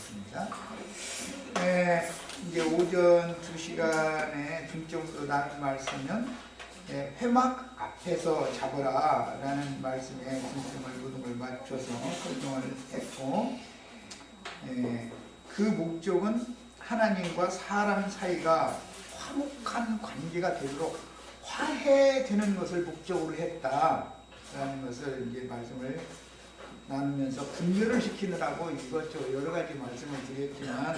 하겠습니다. 이제 오전 2시간에 중점으로 나눈 말씀은 회막 앞에서 잡으라 라는 말씀에 중점을 모든 걸 맞춰서 설명을 했고, 그 목적은 하나님과 사람 사이가 화목한 관계가 되도록 화해되는 것을 목적으로 했다라는 것을 이제 말씀을 나누면서 분별을 시키느라고 이것저것 여러 가지 말씀을 드렸지만,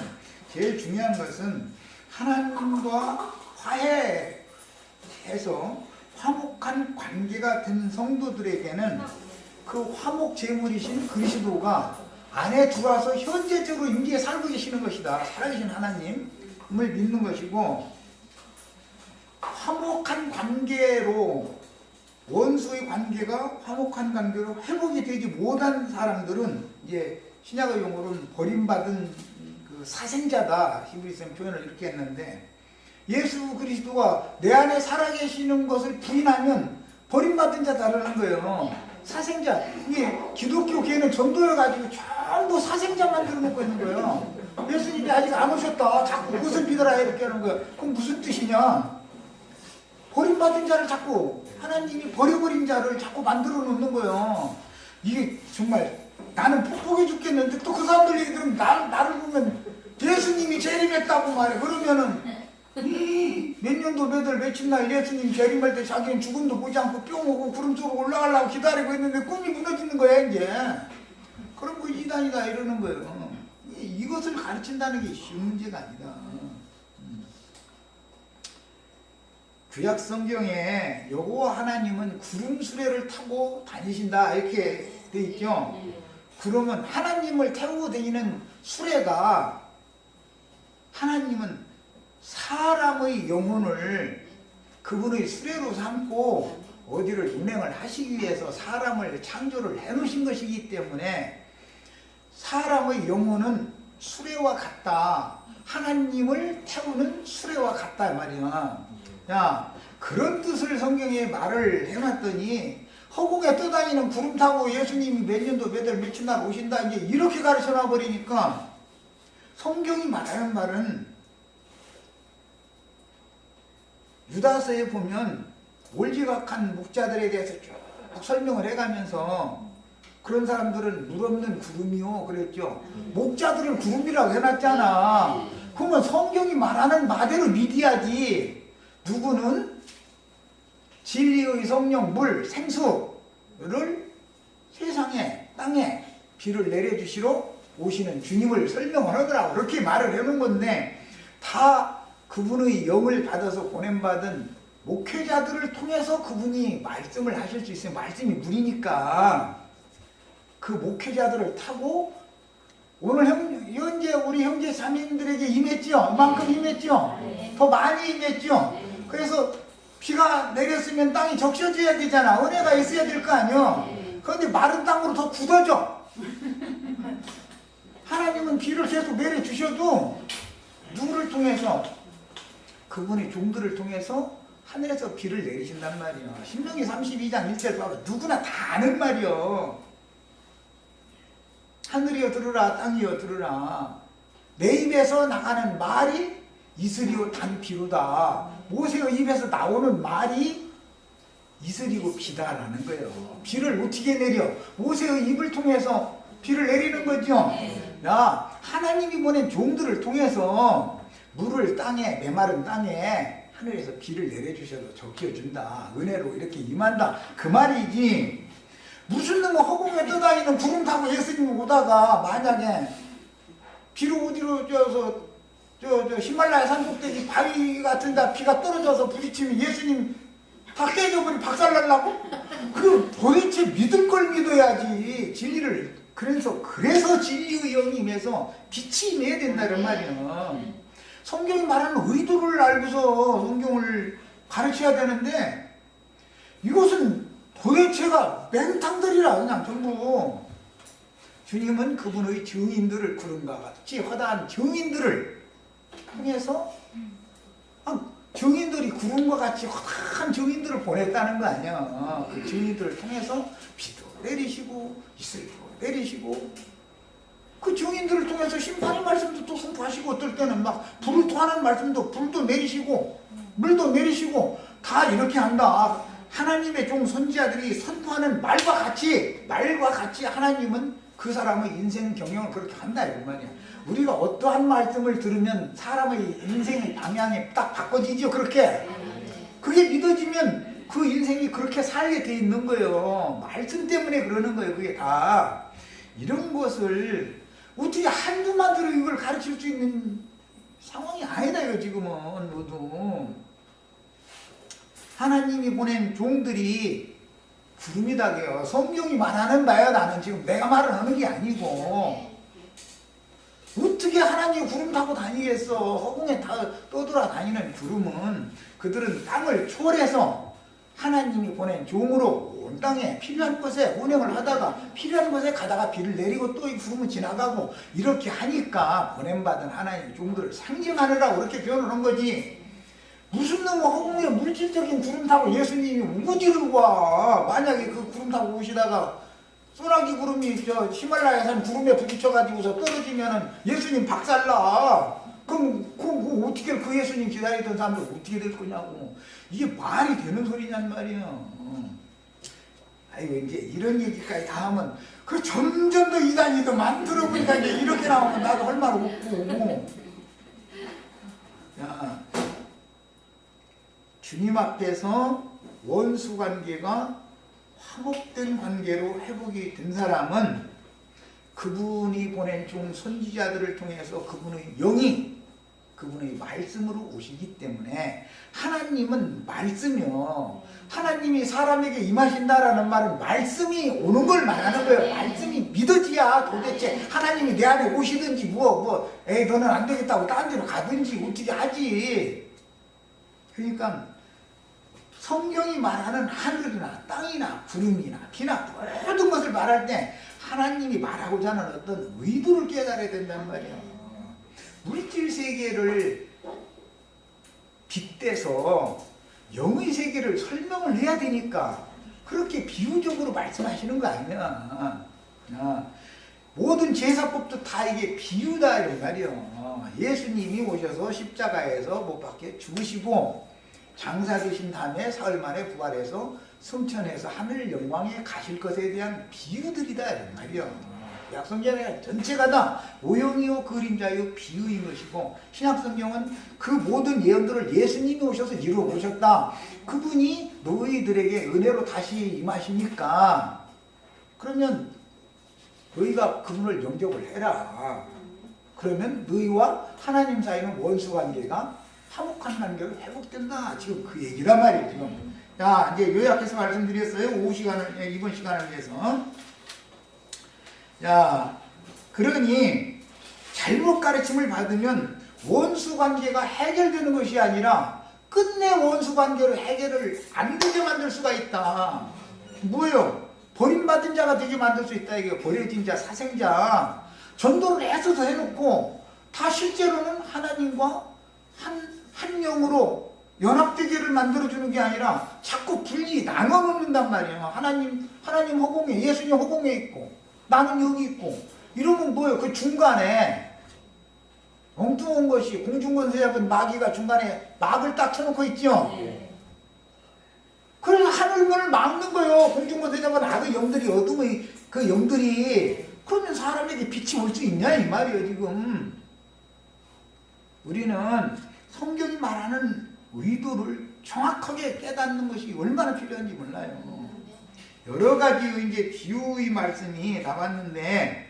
제일 중요한 것은 하나님과 화해해서 화목한 관계가 된 성도들에게는 그 화목 제물이신 그리스도가 안에 들어와서 현재적으로 임재에 살고 계시는 것이다. 살아계신 하나님을 믿는 것이고, 화목한 관계로, 원수의 관계가 화목한 관계로 회복이 되지 못한 사람들은 이제 신약의 용어로는 버림받은 그 사생자다. 히브리서는 표현을 이렇게 했는데, 예수 그리스도가 내 안에 살아계시는 것을 부인하면 버림받은 자다라는 거예요. 사생자. 이게 기독교 교회는 전도해가지고 전부 사생자 만들어 놓고 있는 거예요. 예수님이 아직 안 오셨다. 자꾸 무슨 믿어라 이렇게 하는 거예요. 그럼 무슨 뜻이냐? 버림받은 자를 자꾸, 하나님이 버려버린 자를 자꾸 만들어 놓는 거예요. 이게 정말 나는 폭폭해 죽겠는데 또 그 사람들 얘기 들으면 나를 보면 예수님이 재림했다고 말해. 그러면은 몇 년도 며칠 날 예수님 재림할 때 자기는 죽음도 보지 않고 뿅 오고 구름 속으로 올라가려고 기다리고 있는데 꿈이 무너지는 거야 이제. 그럼 그 이단이다 이러는 거예요. 이것을 가르친다는 게 쉬운 문제가 아니다. 구약 성경에 여호와 하나님은 구름 수레를 타고 다니신다 이렇게 돼 있죠. 그러면 하나님을 태우고 다니는 수레가, 하나님은 사람의 영혼을 그분의 수레로 삼고 어디를 운행을 하시기 위해서 사람을 창조를 해 놓으신 것이기 때문에 사람의 영혼은 수레와 같다. 하나님을 태우는 수레와 같다 말이야. 야, 그런 뜻을 성경에 말을 해놨더니 허공에 떠다니는 구름 타고 예수님이 몇 년도 몇 월 며칠 날 오신다 이제 이렇게 가르쳐 놔버리니까, 성경이 말하는 말은 유다서에 보면 올지각한 목자들에 대해서 쭉 설명을 해가면서 그런 사람들은 물 없는 구름이요 그랬죠. 목자들을 구름이라고 해놨잖아. 그러면 성경이 말하는 말대로 믿어야지. 누구는 진리의 성령, 물, 생수를 세상에, 땅에 비를 내려주시러 오시는 주님을 설명을 하더라고. 그렇게 말을 해놓은 건데, 다 그분의 영을 받아서 보냄받은 목회자들을 통해서 그분이 말씀을 하실 수 있어요. 말씀이 물이니까 그 목회자들을 타고 오늘 현재 우리 형제 자매님들에게 임했죠. 이만큼 임했죠. 더 많이 임했죠. 그래서 비가 내렸으면 땅이 적셔져야 되잖아. 은혜가 있어야 될 거 아니야. 그런데 마른 땅으로 더 굳어져. 하나님은 비를 계속 내려주셔도 누구를 통해서? 그분의 종들을 통해서 하늘에서 비를 내리신단 말이야. 신명기 32장 1절 봐봐. 누구나 다 아는 말이야. 하늘이여 들으라, 땅이여 들으라. 내 입에서 나가는 말이 이슬이요 단 비로다. 모세의 입에서 나오는 말이 이슬이고 비다라는 거예요. 비를 어떻게 내려? 모세의 입을 통해서 비를 내리는 거죠. 야, 하나님이 보낸 종들을 통해서 물을 땅에, 메마른 땅에 하늘에서 비를 내려주셔서 적혀준다. 은혜로 이렇게 임한다. 그 말이지. 무슨 놈의 허공에 떠다니는 구름 타고 예수님 오다가 만약에 비로 어디로 저 히말라야 산꼭대기 바위 같은 데 비가 떨어져서 부딪히면 예수님 다 깨져버리 박살날라고? 그 도대체 믿을 걸 믿어야지. 진리를. 그래서 진리의 영이 임해서 빛이 임해야 된다는 말이야. 성경이 말하는 의도를 알고서 성경을 가르쳐야 되는데, 이것은 도대체가 맹탕들이라 그냥 전부. 주님은 그분의 증인들을 구름과 같이 허다한 증인들을 통해서, 증인들이 구름과 같이 허다한 증인들을 보냈다는 거 아니야. 그 증인들을 통해서 비도 내리시고 이슬도 내리시고 그 증인들을 통해서 심판이 때는 막 불을 토하는 말씀도 불도 내리시고 물도 내리시고 다 이렇게 한다. 하나님의 종 선지자들이 선포하는 말과 같이 하나님은 그 사람의 인생 경영을 그렇게 한다 이 말이야. 우리가 어떠한 말씀을 들으면 사람의 인생의 방향이 딱 바꿔지죠. 그렇게 그게 믿어지면 그 인생이 그렇게 살게 돼 있는 거예요. 말씀 때문에 그러는 거예요. 그게 다 이런 것을 어떻게 한두 마디로 이걸 가르칠 수 있는 상황이 아니다 이거 지금은. 모두 하나님이 보낸 종들이 구름이다게요. 성경이 말하는 바야. 나는 지금 내가 말을 하는 게 아니고 어떻게 하나님이 구름 타고 다니겠어. 허공에 떠돌아다니는 구름은 그들은 땅을 초월해서 하나님이 보낸 종으로 온 땅에 필요한 곳에 운행을 하다가 필요한 곳에 가다가 비를 내리고 또 이 구름은 지나가고 이렇게 하니까 보냄받은 하나님의 종들을 상징하느라고 그렇게 표현을 한 거지. 무슨 놈의 허공에 물질적인 구름 타고 예수님이 어디를 와. 만약에 그 구름 타고 오시다가 소나기 구름이 저 히말라야 산 구름에 부딪혀가지고서 떨어지면은 예수님 박살나. 그럼 어떻게 그 예수님 기다리던 사람들 어떻게 될 거냐고. 이게 말이 되는 소리냔 말이에요. 아이고 이제 이런 얘기까지 다 하면 그 점점 더 이단이 더 만들어 보니까 이제 이렇게 나오면 나도 할 말 없고. 야, 주님 앞에서 원수 관계가 화목된 관계로 회복이 된 사람은 그분이 보낸 종 선지자들을 통해서 그분의 영이 그분의 말씀으로 오시기 때문에 하나님은 말씀이요. 하나님이 사람에게 임하신다라는 말은 말씀이 오는 걸 말하는 거예요. 말씀이 믿어지야 도대체 하나님이 내 안에 오시든지 에이 너는 안 되겠다고 다른 데로 가든지 어떻게 하지. 그러니까 성경이 말하는 하늘이나 땅이나 구름이나 비나 모든 것을 말할 때 하나님이 말하고자 하는 어떤 의도를 깨달아야 된단 말이에요. 물질 세계를 빗대서 영의 세계를 설명을 해야 되니까 그렇게 비유적으로 말씀하시는 거 아니야. 모든 제사법도 다 이게 비유다 이런 말이에요. 예수님이 오셔서 십자가에서 못 박혀 죽으시고 장사되신 다음에 사흘 만에 부활해서 승천해서 하늘 영광에 가실 것에 대한 비유들이다 이런 말이에요. 약성경의 전체가 다 모형이요 그림자요 비유인 것이고 신약성경은 그 모든 예언들을 예수님이 오셔서 이루어 보셨다. 그분이 너희들에게 은혜로 다시 임하시니까 그러면 너희가 그분을 영접을 해라. 그러면 너희와 하나님 사이는 원수관계가 화목한 관계로 회복된다. 지금 그 얘기란 말이에요. 지금. 자, 이제 요약해서 말씀드렸어요. 오후 시간을, 이번 시간을 위해서. 자, 그러니 잘못 가르침을 받으면 원수관계가 해결되는 것이 아니라 끝내 원수관계로 해결을 안 되게 만들 수가 있다. 뭐예요? 버림받은 자가 되게 만들 수 있다. 이게 버려진 자, 사생자. 전도를 애써서 해놓고 다 실제로는 하나님과 한 영으로 연합되기를 만들어주는 게 아니라 자꾸 분리 나눠놓는단 말이에요. 하나님 허공에, 예수님 허공에 있고 나는 여기 있고 이러면 뭐예요? 그 중간에 엉뚱한 것이 공중권세 잡은 마귀가 중간에 막을 딱 쳐놓고 있죠. 그래서 하늘문을 막는 거예요. 공중권세 잡은 악의 영들이 어둠의 그 영들이. 그러면 사람에게 빛이 올 수 있냐 이 말이에요. 지금 우리는 성경이 말하는 의도를 정확하게 깨닫는 것이 얼마나 필요한지 몰라요. 여러 가지 이제 비유의 말씀이 나왔는데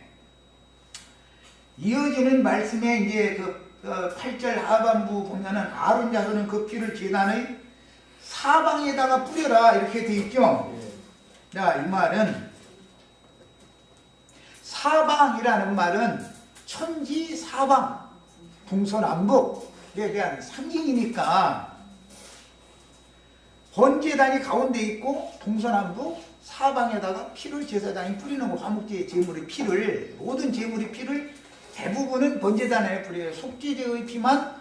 이어지는 말씀에 이제 그 8절 하반부 보면은 아론 자손은 그 피를 제단의 사방에다가 뿌려라 이렇게 돼 있죠. 자, 이 말은 사방이라는 말은 천지 사방 동서남북에 대한 상징이니까 번제단이 가운데 있고 동서남북 사방에다가 피를 제사장이 뿌리는 거. 화목제 제물의 피를, 모든 제물의 피를 대부분은 번제단에 뿌려요. 속죄제의 피만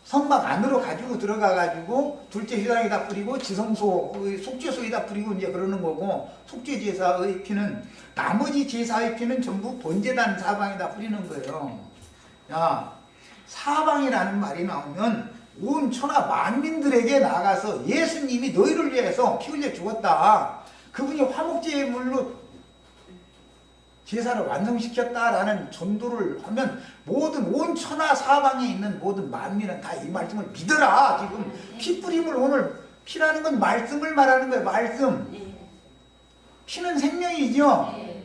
성막 안으로 가지고 들어가 가지고 둘째 회당에다 뿌리고 지성소 속죄소에다 뿌리고 이제 그러는 거고, 속죄 제사의 피는, 나머지 제사의 피는 전부 번제단 사방에다 뿌리는 거예요. 야, 사방이라는 말이 나오면 온 천하 만민들에게 나가서 예수님이 너희를 위해서 피 흘려 죽었다. 그분이 화목제물로 제사를 완성시켰다라는 전도를 하면 모든 온 천하 사방에 있는 모든 만민은 다 이 말씀을 믿어라. 지금 피 뿌림을 오늘 피라는 건 말씀을 말하는 거예요. 말씀. 피는 생명이죠.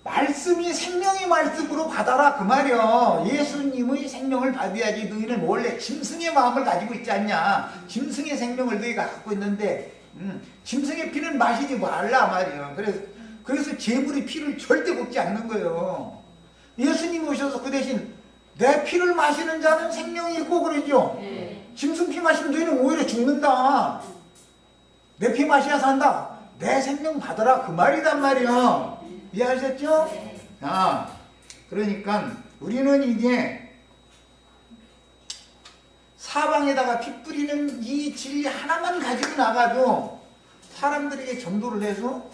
말씀이 생명의 말씀으로 받아라 그 말이요. 예수님의 생명을 받아야지. 너희는 원래 짐승의 마음을 가지고 있지 않냐. 짐승의 생명을 너희가 갖고 있는데 짐승의 피는 마시지 말라 말이요. 그래서 제물의 피를 절대 먹지 않는 거예요. 예수님 오셔서 그 대신 내 피를 마시는 자는 생명이 있고 그러죠. 짐승 피 마시면 너희는 오히려 죽는다. 내 피 마셔야 산다. 내 생명 받아라 그 말이단 말이요. 이해하셨죠? 그러니까 우리는 이제 사방에다가 피 뿌리는 이 진리 하나만 가지고 나가도 사람들에게 전도를 해서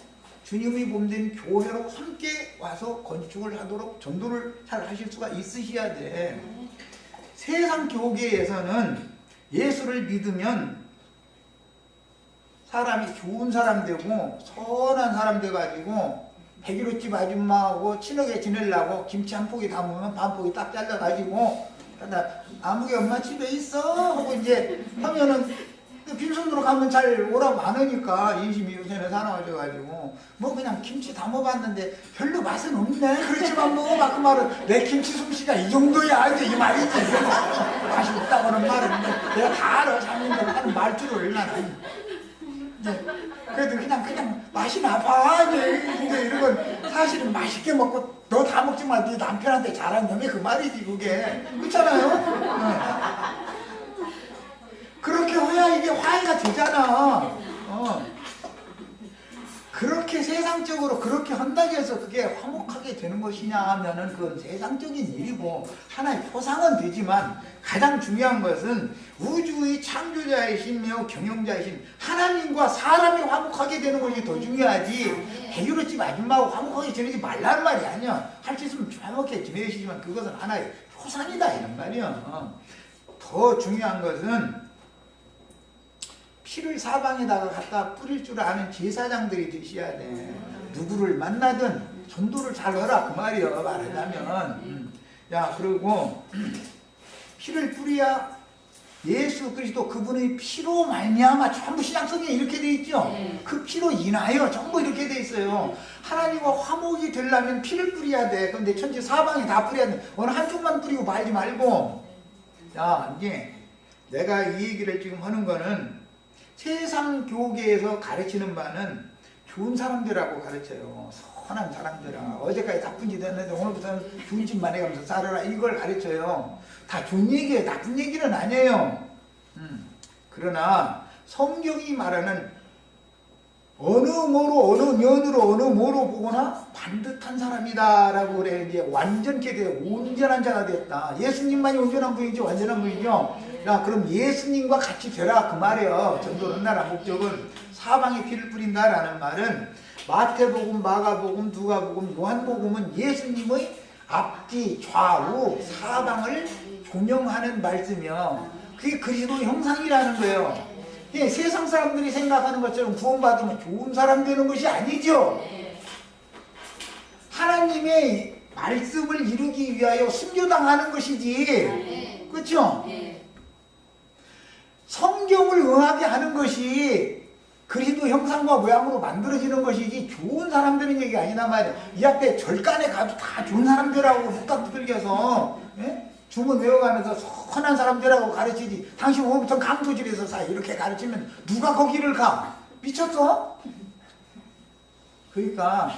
주님의 몸된 교회로 함께 와서 건축을 하도록 전도를 잘 하실 수가 있으셔야 돼. 세상 교계에서는 예수를 믿으면 사람이 좋은 사람 되고 선한 사람 돼가지고 101호집 아줌마하고 친하게 지내려고 김치 한 포기 담으면 반 포기 딱 잘라가지고 아무개 엄마 집에 있어 하고 이제 하면은 빈손으로 가면 잘 오라고 안 하니까 인심이 요새는 사나워져가지고 뭐 그냥 김치 담아봤는데 별로 맛은 없네. 그렇지만 뭐 막 그 말은 내 김치 솜씨가 이 정도야 이제 이 말이지. 맛이 없다고는 말은 내가 다 알아. 장인들 하는 말투를 나는. 그래도 그냥 맛이 나봐. 근데 이런 사실은 맛있게 먹고 너 다 먹지 마. 네 남편한테 잘한 놈이 그 말이지 그게. 그렇잖아요. 그렇게 해야 이게 화해가 되잖아. 그렇게 세상적으로 그렇게 한다고 해서 그게 화목하게 되는 것이냐 하면은 그건 세상적인 일이고 하나의 포상은 되지만 가장 중요한 것은 우주의 창조자이시며 경영자이신 하나님과 사람이 화목하게 되는 것이 더 중요하지. 101호집 아줌마하고 화목하게 지내지 말라는 말이 아니야. 할 수 있으면 화목하게 지내시지만 그것은 하나의 포상이다 이런 말이야. 더 중요한 것은 피를 사방에다가 갖다 뿌릴 줄 아는 제사장들이 되셔야 돼. 누구를 만나든 전도를 잘 하라 그 말이요. 말하자면 그리고 피를 뿌려야 예수 그리스도 그분의 피로 말미암아 전부 신약성경에 이렇게 돼 있죠. 그 피로 인하여 전부 이렇게 돼 있어요. 하나님과 화목이 되려면 피를 뿌려야 돼. 그런데 천지 사방에 다 뿌려야 돼. 어느 한쪽만 뿌리고 말지 말고. 이제 내가 이 얘기를 지금 하는 거는 세상 교계에서 가르치는 바는 좋은 사람들하고 가르쳐요. 선한 사람들아. 어제까지 나쁜 짓 했는데 오늘부터는 좋은 짓만 해가면서 살아라. 이걸 가르쳐요. 다 좋은 얘기예요. 나쁜 얘기는 아니에요. 그러나 성경이 말하는 어느 뭐로 어느 면으로 어느 뭐로 보거나 반듯한 사람이다 라고 그래. 이제 완전케 돼. 온전한 자가 됐다. 예수님만이 온전한 분이죠. 완전한 분이죠. 그럼 예수님과 같이 되라 그 말이에요. 전도를 한다는 목적은 사방에 피를 뿌린다라는 말은 마태복음, 마가복음, 누가복음, 요한복음은 예수님의 앞뒤, 좌우, 사방을 조명하는 말씀이요. 그게 그리스도의 형상이라는 거예요. 세상 사람들이 생각하는 것처럼 구원받으면 좋은 사람 되는 것이 아니죠. 하나님의 말씀을 이루기 위하여 순교당하는 것이지. 그렇죠? 성경을 응하게 하는 것이 그리스도 형상과 모양으로 만들어지는 것이지 좋은 사람 되는 얘기가 아니란 말이야. 이 앞에 절간에 가도 다 좋은 사람들하고 묵각 두들겨서 주문 외워가면서 선한 사람들하고 가르치지. 당신 오늘부터 강도질에서 사 이렇게 가르치면 누가 거기를 가? 미쳤어? 그러니까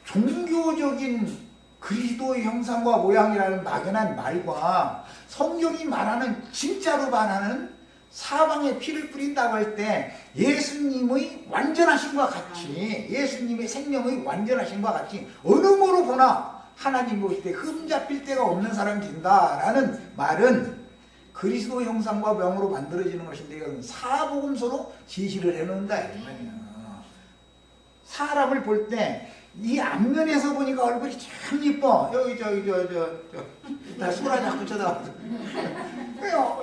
종교적인 그리스도의 형상과 모양이라는 막연한 말과 성경이 말하는 진짜로 반하는 사방에 피를 뿌린다고 할 때 예수님의 완전하심과 같이 예수님의 생명의 완전하심과 같이 어느 뭐로 보나 하나님 보실 때 흠잡힐 데가 없는 사람이 된다라는 말은 그리스도 형상과 명으로 만들어지는 것인데 이건 사복음서로 제시를 해놓는다. 사람을 볼 때 이 앞면에서 보니까 얼굴이 참 이뻐. 여기 나 소라 자꾸 쳐다봐.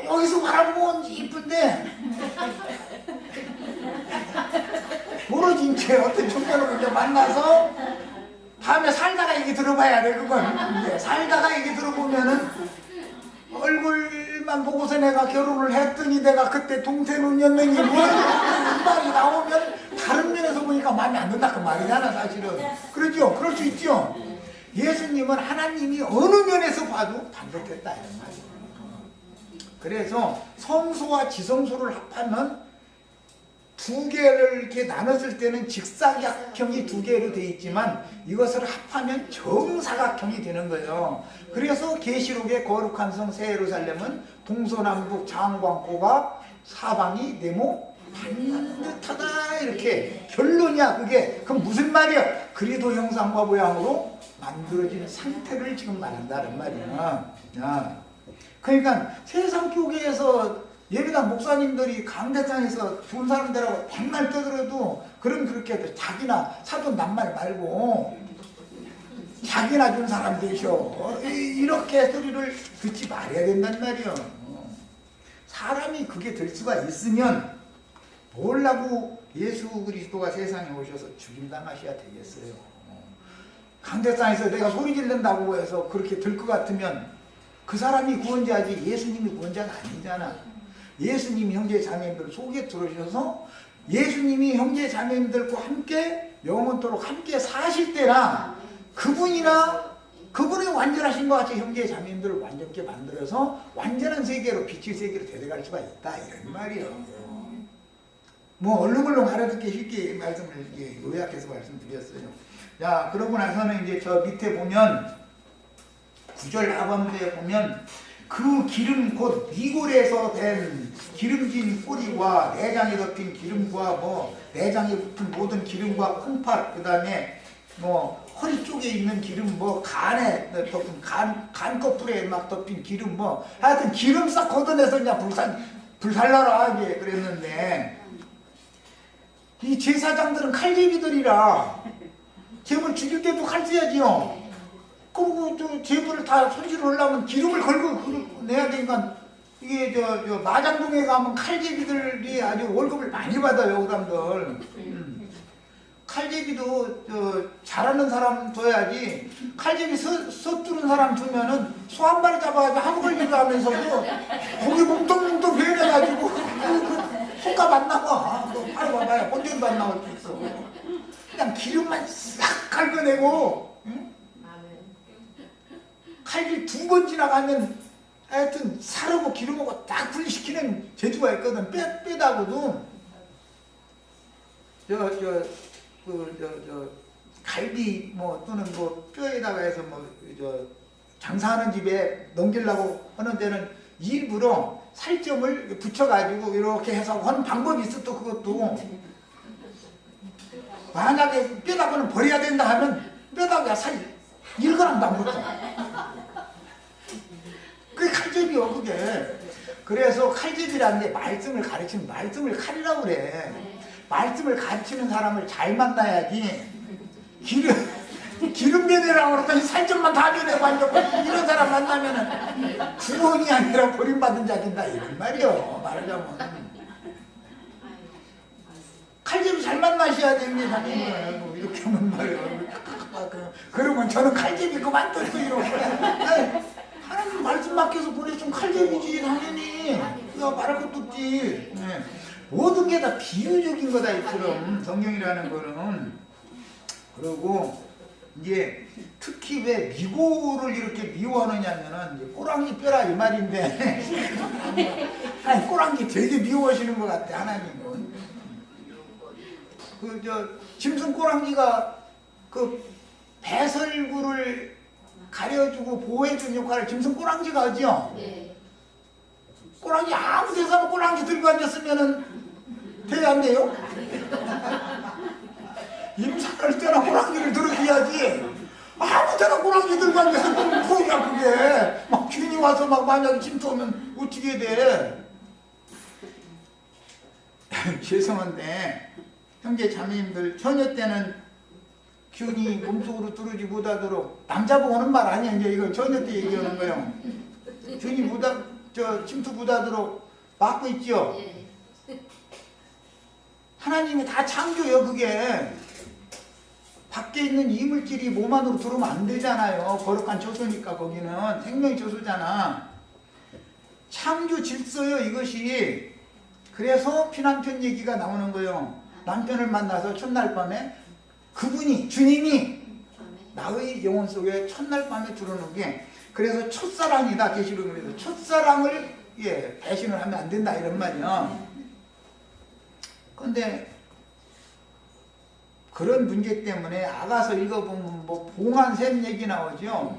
여기서 바라보면 이쁜데 모르지 이제 어떤 청년을 이제 만나서 다음에 살다가 얘기 들어봐야 돼. 그건 이제 살다가 얘기 들어보면은 얼굴만 보고서 내가 결혼을 했더니 내가 그때 동태눈이었느니 뭐 말이 나오면 다른 면에서 보니까 마음에 안 든다 그 말이잖아 사실은. 그러죠? 그럴 수 있죠. 예수님은 하나님이 어느 면에서 봐도 반듯했다 이런 말이에요. 그래서 성소와 지성소를 합하면 두 개를 이렇게 나눴을 때는 직사각형이 두 개로 되어 있지만 이것을 합하면 정사각형이 되는 거예요. 그래서 계시록의 거룩한 성 새 예루살렘은 동서남북 장광고가 사방이 네모 반듯하다 이렇게 결론이야. 그게 그럼 무슨 말이야? 그리도 형상과 모양으로 만들어진 상태를 지금 말한다는 말이야. 그러니까 세상 교계에서 예배당 목사님들이 강대상에서 좋은 사람들하고 백날 떠들어도 그럼 그렇게 해도 자기나 사돈 낱말 말고 자기나 준 사람 되셔 이렇게 소리를 듣지 말아야 된단 말이요. 사람이 그게 될 수가 있으면 뭘라고 예수 그리스도가 세상에 오셔서 죽임당하셔야 되겠어요. 강대상에서 내가 소리 지른다고 해서 그렇게 될 것 같으면 그 사람이 구원자지 예수님이 구원자가 아니잖아. 예수님이 형제 자매님들 속에 들어오셔서 예수님이 형제 자매님들과 함께 영원토록 함께 사실 때나 그분이 완전하신 것 같이 형제 자매님들을 완전하게 만들어서 완전한 세계로 빛의 세계로 데려갈 수가 있다 이런 말이에요. 뭐 얼렁얼렁 알아듣기 쉽게 말씀을 요약해서 말씀드렸어요. 자, 그러고 나서는 이제 저 밑에 보면 9절 하반부에 보면 그 기름 곧 미골에서 된 기름진 꼬리와 내장에 덮인 기름과 뭐 내장에 붙은 모든 기름과 콩팥 그 다음에 뭐 허리 쪽에 있는 기름 뭐 간에 덮인 간꺼풀에 막 덮인 기름 뭐 하여튼 기름 싹 걷어내서 그냥 불살라라 이게 그랬는데 이 제사장들은 칼제비들이라 제물 죽일 때도 칼 써야지요. 그리고 저 제물을 다 손질을 하려면 기름을 걸고 내야 되니까 이게 저 마장동에 가면 칼제비들이 아주 월급을 많이 받아요 그 사람들. 칼제비도 잘하는 사람 둬야지 칼제비 서투른 사람 두면은 소 한 마리 잡아가지고 한 걸리고 하면서도 고기 뭉텅뭉텅 배려가지고 손값 안 나와. 팔고 봐봐야 본전도 안 나올 수 있어. 그냥 기름만 싹 긁어내고 칼질 2번 지나가면 하여튼 살하고 기름하고 딱 분리시키는 재주가 있거든. 빼다고도 갈비 뭐 또는 뭐 뼈에다가 해서 장사하는 집에 넘기려고 하는 데는 일부러 살점을 붙여가지고 이렇게 해서 하는 방법이 있어. 또 그것도 만약에 뼈다구는 버려야 된다 하면 뼈다구야 살 1g도 안 붙어. 그게 칼제비요 그게. 그래서 칼제비라는 게 말씀을 가르치는 말씀을 칼이라고 그래. 말씀을 가르치는 사람을 잘 만나야지 기름 면회라고 그러더니 살점만 다 면회고 앉았고 이런 사람 만나면은 구원이 아니라 버림받은 자가 된다 이런 말이요. 말하자면 칼제비 잘 만나셔야 됩니다. 뭐 이렇게 하면 말이에요. 그러면 저는 칼제비 그만뒀어 이러고 하나님 말씀 맡겨서 보내준 칼제비지 당연히. 야 말할 것도 없지. 모든 게 다 비유적인 거다 이처럼 성경이라는 거는. 그리고 이제 특히 왜 미고를 이렇게 미워하느냐면은 이제 꼬랑지 뼈라 이 말인데 아니 꼬랑지 되게 미워하시는 것 같아 하나님은. 짐승 꼬랑지가 그 배설구를 가려주고 보호해주는 역할을 짐승 꼬랑지가 하죠. 네. 꼬랑지 아무 데서나 꼬랑지 들고 앉았으면은 돼야 안 돼요? 임산할 때나 꼬랑지를 들어줘야지. 아무 데나 꼬랑지 들고 앉았으면 뭐야 그게. 막 균이 와서 막 만약에 침투하면 어떻게 돼? 죄송한데 형제 자매님들 처녀 때는 기운이 몸속으로 들어오지 못하도록 남자 보고 하는 말 아니야. 이제 이거 저녁 때 얘기하는 거예요. 기운이 침투 못하도록 막고 있죠. 하나님이 다 창조예요. 그게 밖에 있는 이물질이 몸 안으로 들어오면 안 되잖아요. 거룩한 처소니까. 거기는 생명의 처소잖아. 창조 질서요 이것이. 그래서 피난편 얘기가 나오는 거예요. 남편을 만나서 첫날 밤에 그분이 주님이 나의 영혼 속에 첫날 밤에 들어오는 게, 그래서 첫사랑이다. 계시록에서 첫사랑을 배신을 하면 안 된다 이런 말이야. 근데 그런 문제 때문에 아가서 읽어보면 뭐 봉안샘 얘기 나오죠.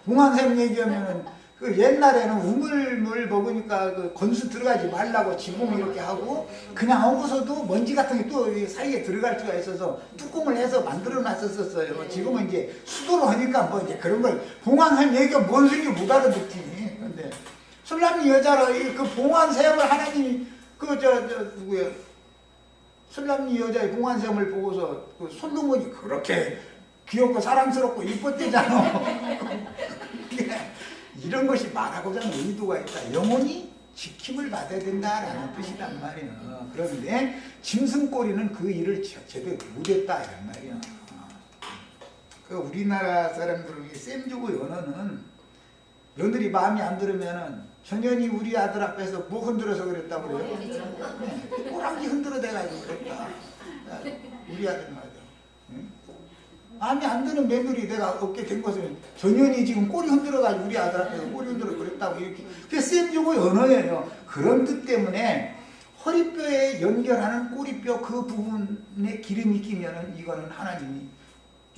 봉안샘 얘기하면은 그 옛날에는 우물물 먹으니까 그 건수 들어가지 말라고 지붕 이렇게 하고 그냥 하고서도 먼지 같은 게 또 사이에 들어갈 수가 있어서 뚜껑을 해서 만들어 놨었어요. 지금은 이제 수도로 하니까 뭐 이제 그런 걸 봉안샘 얘기가 뭔 소리인지 못 알아듣지. 근데 술람이 여자로 그 봉안샘을 하나님이 누구야? 술람이 여자의 봉안샘을 보고서 그 솔로몬이 그렇게 귀엽고 사랑스럽고 이뻤대잖아. 이런 것이 말하고자 하는 의도가 있다. 영혼이 지킴을 받아야 된다라는 뜻이란 말이야. 그런데 짐승꼬리는 그 일을 제대로 못했다 이란 말이야. 그 우리나라 사람들은 쌤주고 연어는 며느리 마음이 안 들으면은 전현이 우리 아들 앞에서 뭐 흔들어서 그랬다고 그래요? 네, 꼬랑지 흔들어대가지고 그랬다. 우리 아들 말이야. 마음에 안 드는 며느리 내가 얻게 된 것은 전현이 지금 꼬리 흔들어가지고 우리 아들 앞에서 꼬리 흔들어 그랬다고 이렇게. 그게 쌤주고 연어예요. 그런 뜻 때문에 허리뼈에 연결하는 꼬리뼈 그 부분에 기름이 끼면은 이거는 하나님이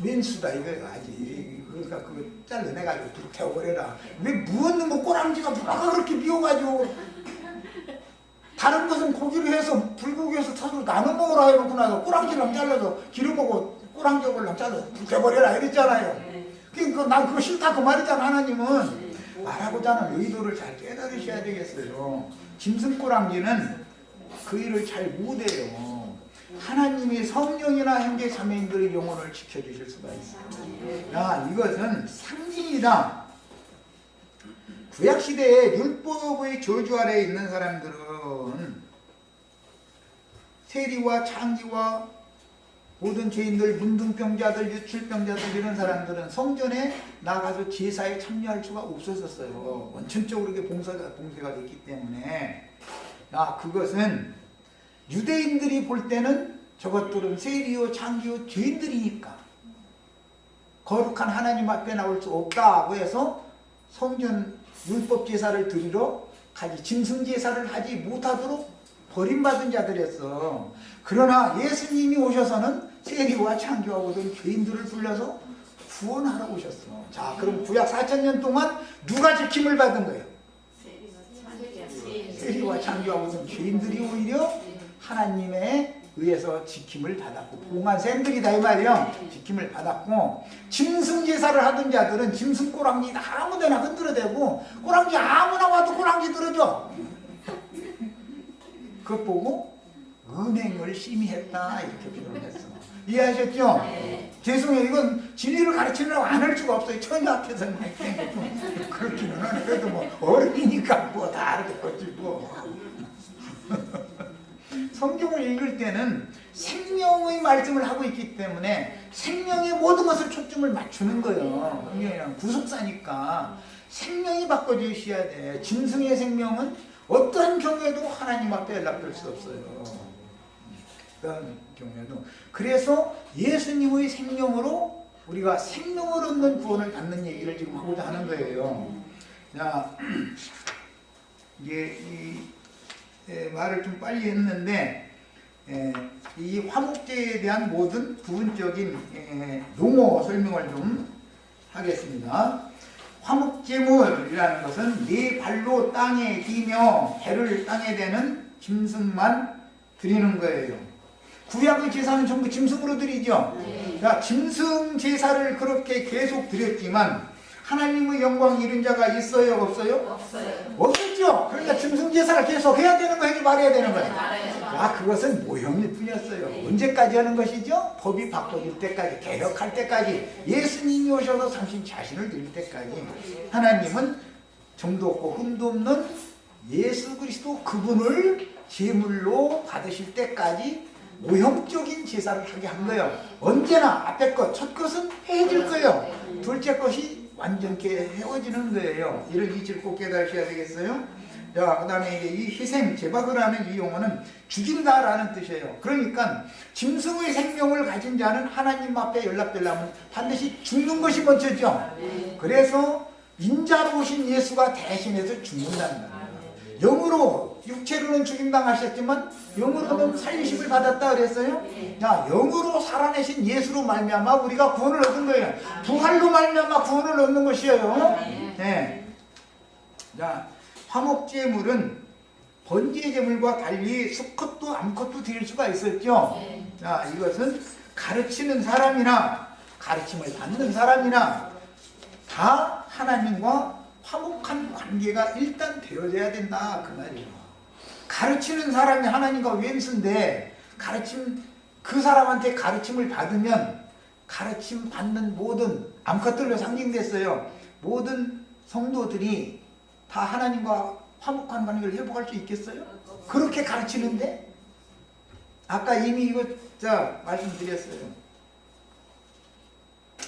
왼수다 이거예요. 아직. 그러니까 그거 잘라내가지고 두루 태워버려라. 왜 무언는 뭐 꼬랑지가 누가 그렇게 미워가지고 다른 것은 고기로 해서 불고기에서 타서 나눠 먹으라 해놓고 나서 꼬랑지랑 잘라서 기름하고 꼬랑지랑 잘라서 불태워버려라 이랬잖아요. 그러니까 난 그거 싫다 그 말이잖아. 하나님은 말하고자 하는 의도를 잘 깨달으셔야 되겠어요. 짐승 꼬랑지는 그 일을 잘 못해요. 하나님이 성령이나 형제 자매인들의 영혼을 지켜주실 수가 있어요. 야, 이것은 상징이다. 구약시대에 율법의 저주 아래에 있는 사람들은 세리와 창기와 모든 죄인들, 문둥병자들, 유출병자들 이런 사람들은 성전에 나가서 제사에 참여할 수가 없었어요. 원천적으로 이게 봉쇄가 됐기 때문에. 야, 그것은 유대인들이 볼 때는 저것들은 세리요 창기요 죄인들이니까 거룩한 하나님 앞에 나올 수 없다고 해서 성전 율법 제사를 드리러 가지 짐승 제사를 하지 못하도록 버림받은 자들이었어. 그러나 예수님이 오셔서는 세리와 창기와 모든 죄인들을 불러서 구원하러 오셨어. 자, 그럼 구약 4000년 동안 누가 지킴을 받은 거예요? 세리와 창기와 모든 죄인들이 오히려 하나님에 의해서 지킴을 받았고 봉안샘들이다 이 말이요. 지킴을 받았고 짐승 제사를 하던 자들은 짐승 꼬랑지 아무데나 흔들어대고 꼬랑지 아무나 와도 꼬랑지 들어줘. 그것 보고 은행을 심히 했다 이렇게 표현했어. 이해하셨죠? 네. 죄송해요. 이건 진리를 가르치려고 안 할 수가 없어요. 처녀 앞에서는 좀 그렇기는 하네. 그래도 뭐 어른이니까 뭐 다 알겠지 뭐. 성경을 읽을 때는 생명의 말씀을 하고 있기 때문에 생명의 모든 것을 초점을 맞추는 거예요. 성경이랑 구속사니까 생명이 바꿔주셔야 돼. 짐승의 생명은 어떠한 경우에도 하나님 앞에 연락될 수 없어요. 어떤 경우에도. 그래서 예수님의 생명으로 우리가 생명을 얻는 구원을 받는 얘기를 지금 하고자 하는 거예요. 자, 이게 말을 좀 빨리 했는데 이 화목제에 대한 모든 부분적인 용어 설명을 좀 하겠습니다. 화목제물이라는 것은 네 발로 땅에 디며 배를 땅에 대는 짐승만 드리는 거예요. 구약의 제사는 전부 짐승으로 드리죠. 그러니까 짐승 제사를 그렇게 계속 드렸지만 하나님의 영광 이룬 자가 있어요, 없어요? 없어요. 없었죠. 그러니까 짐승제사를 계속 해야 되는 거예요, 말해야 되는 거예요. 말해야죠. 아, 그것은 모형일 뿐이었어요. 언제까지 하는 것이죠? 법이 바꿔질 때까지, 개혁할 때까지, 예수님이 오셔서 당신 자신을 드릴 때까지. 하나님은 정도 없고 흠도 없는 예수 그리스도 그분을 제물로 받으실 때까지 모형적인 제사를 하게 한 거예요. 언제나 앞에 것, 첫 것은 해질 거예요. 둘째 것이 완전케 헤어지는 거예요. 이를 이치를 꼭 깨달으셔야 되겠어요. 자, 그 다음에 이제 이 희생, 제박을 하는 이 용어는 죽인다라는 뜻이에요. 그러니까 짐승의 생명을 가진 자는 하나님 앞에 연락되려면 반드시 죽는 것이 먼저죠. 그래서 인자로 오신 예수가 대신해서 죽는다는 거예요. 영으로, 육체로는 죽임당하셨지만 영으로는 살리심을 받았다 그랬어요. 자, 영으로 살아내신 예수로 말미암아 우리가 구원을 얻은 거예요. 부활로 말미암아 구원을 얻는 것이에요. 네. 자, 화목제물은 번제제물과 달리 수컷도 암컷도 드릴 수가 있었죠. 자, 이것은 가르치는 사람이나 가르침을 받는 사람이나 다 하나님과 화목한 관계가 일단 되어져야 된다 그 말이에요. 가르치는 사람이 하나님과 왼수인데 그 사람한테 가르침을 받으면 가르침 받는 모든 암컷들로 상징됐어요. 모든 성도들이 다 하나님과 화목한 관계를 회복할 수 있겠어요? 그렇게 가르치는데 아까 이미 이거 말씀드렸어요.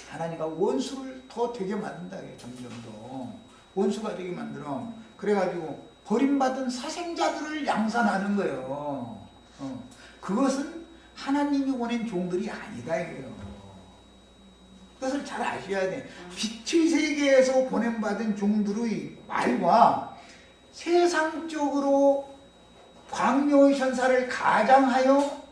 하나님과 원수를 더 되게 만든다. 점점 더 원수가 되게 만들어. 그래가지고 버림받은 사생자들을 양산하는 거예요. 그것은 하나님이 보낸 종들이 아니다 이거예요. 그것을 잘 아셔야 돼. 빛의 세계에서 보냄받은 종들의 말과 세상적으로 광묘의 현사를 가장하여